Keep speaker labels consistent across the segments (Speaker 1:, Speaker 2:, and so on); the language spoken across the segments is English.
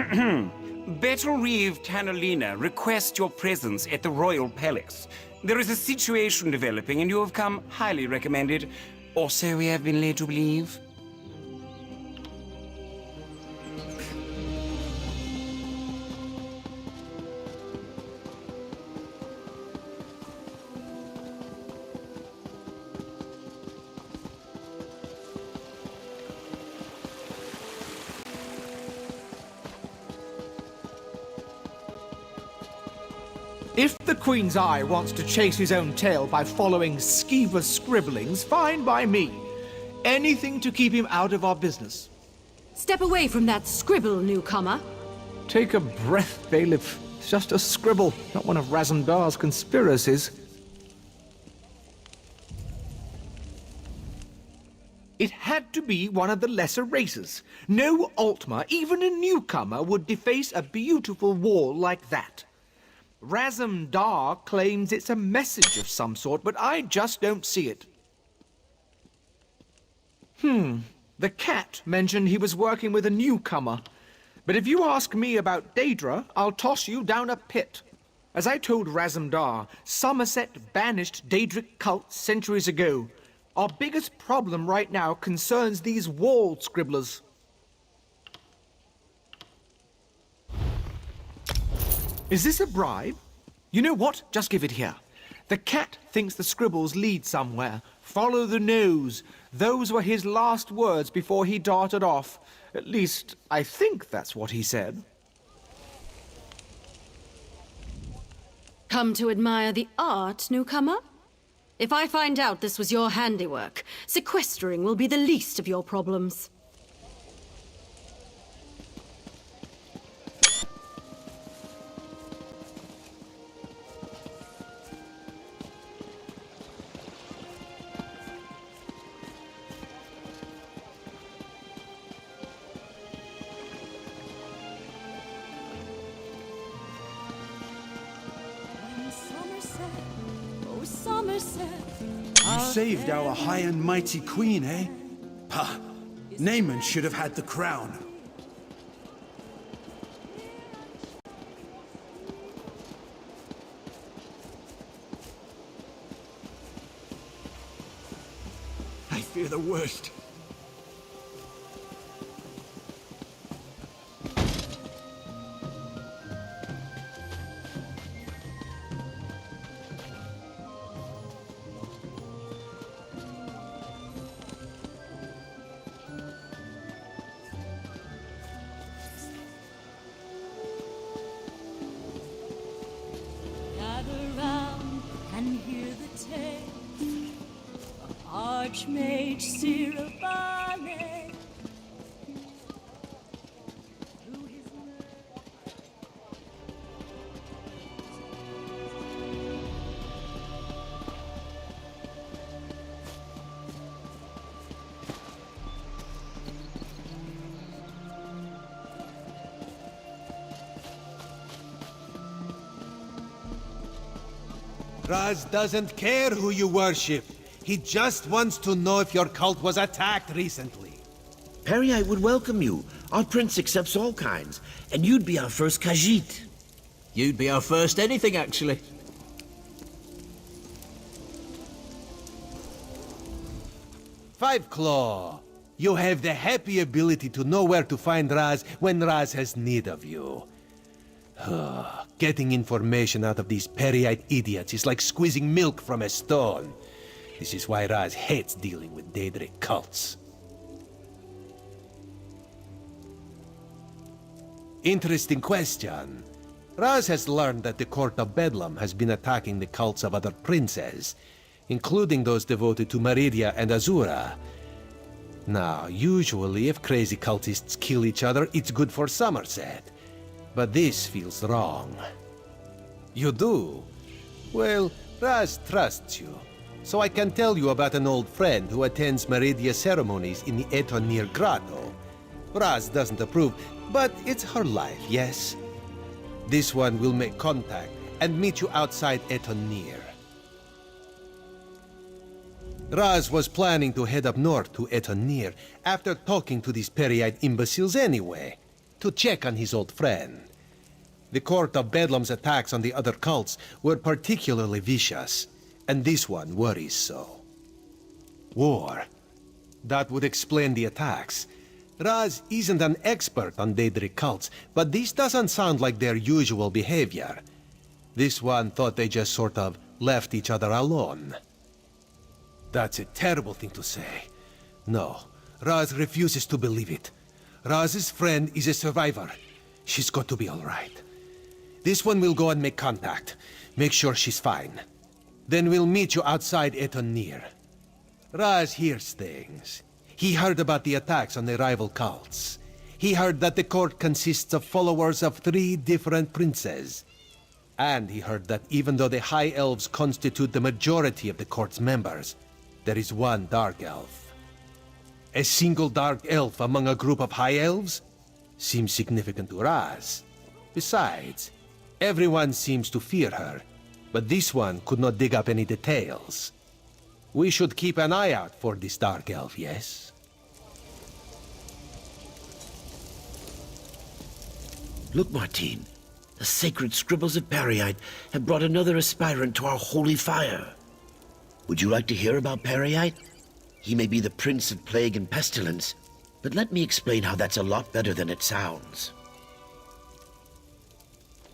Speaker 1: Betelreeve Tanalina requests your presence at the Royal Palace. There is a situation developing, and you have come highly recommended. Or so we have been led to believe.
Speaker 2: If the Queen's Eye wants to chase his own tail by following Skeever's scribblings, fine by me. Anything to keep him out of our business.
Speaker 3: Step away from that scribble, newcomer.
Speaker 2: Take a breath, Bailiff. It's just a scribble, not one of Razandar's conspiracies. It had to be one of the lesser races. No Altmer, even a newcomer, would deface a beautiful wall like that. Razandar claims it's a message of some sort, but I just don't see it. The cat mentioned he was working with a newcomer. But if you ask me about Daedra, I'll toss you down a pit. As I told Razandar, Somerset banished Daedric cults centuries ago. Our biggest problem right now concerns these wall scribblers. Is this a bribe? You know what? Just give it here. The cat thinks the scribbles lead somewhere. Follow the nose. Those were his last words before he darted off. At least, I think that's what he said.
Speaker 3: Come to admire the art, newcomer? If I find out this was your handiwork, sequestering will be the least of your problems.
Speaker 4: You saved our high and mighty queen, eh? Pah! Naaman should have had the crown. I fear the worst.
Speaker 5: Archmage Sirabane.
Speaker 6: Raz doesn't care who you worship. He just wants to know if your cult was attacked recently.
Speaker 7: Peryite would welcome you. Our prince accepts all kinds, and you'd be our first Khajiit.
Speaker 8: You'd be our first anything, actually.
Speaker 6: Five Claw, you have the happy ability to know where to find Raz when Raz has need of you. Getting information out of these Peryite idiots is like squeezing milk from a stone. This is why Raz hates dealing with Daedric cults. Interesting question. Raz has learned that the Court of Bedlam has been attacking the cults of other princes, including those devoted to Meridia and Azura. Now, usually if crazy cultists kill each other, it's good for Somerset. But this feels wrong. You do? Well, Raz trusts you. So I can tell you about an old friend who attends Meridia ceremonies in the Etonir Grotto. Raz doesn't approve, but it's her life, yes? This one will make contact and meet you outside Etonir. Raz was planning to head up north to Etonir after talking to these Peryite imbeciles anyway. to check on his old friend. The Court of Bedlam's attacks on the other cults were particularly vicious, and this one worries so. War. That would explain the attacks. Raz isn't an expert on Daedric cults, but this doesn't sound like their usual behavior. This one thought they just sort of left each other alone. That's a terrible thing to say. No, Raz refuses to believe it. Raz's friend is a survivor. She's got to be all right. This one will go and make contact. Make sure she's fine. Then we'll meet you outside Etonir. Raz hears things. He heard about the attacks on the rival cults. He heard that the court consists of followers of 3 different princes. And he heard that even though the High Elves constitute the majority of the court's members, there is one Dark Elf. A single Dark Elf among a group of High Elves seems significant to Raz. Besides, everyone seems to fear her, but this one could not dig up any details. We should keep an eye out for this Dark Elf, yes?
Speaker 7: Look, Martine. The sacred scribbles of Periite have brought another aspirant to our holy fire. Would you like to hear about Periite? He may be the Prince of Plague and Pestilence, but let me explain how that's a lot better than it sounds.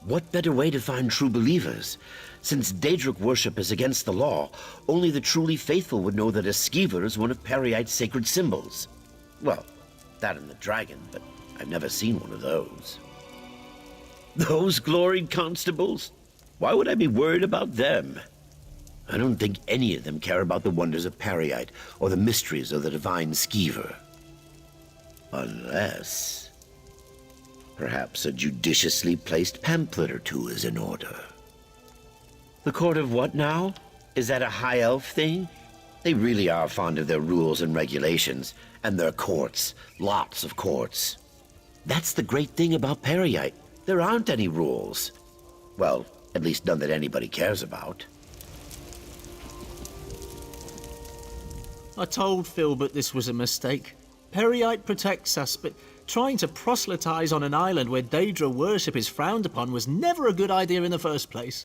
Speaker 7: What better way to find true believers? Since Daedric worship is against the law, only the truly faithful would know that a skeever is one of Periite's sacred symbols. Well, that and the dragon, but I've never seen one of those. Those gloried constables? Why would I be worried about them? I don't think any of them care about the wonders of Periite or the mysteries of the divine skeever. Unless... perhaps a judiciously placed pamphlet or two is in order. The court of what now? Is that a high elf thing? They really are fond of their rules and regulations, and their courts. Lots of courts. That's the great thing about Periite. There aren't any rules. Well, at least none that anybody cares about.
Speaker 8: I told Filbert this was a mistake. Periite protects us, but trying to proselytize on an island where Daedra worship is frowned upon was never a good idea in the first place.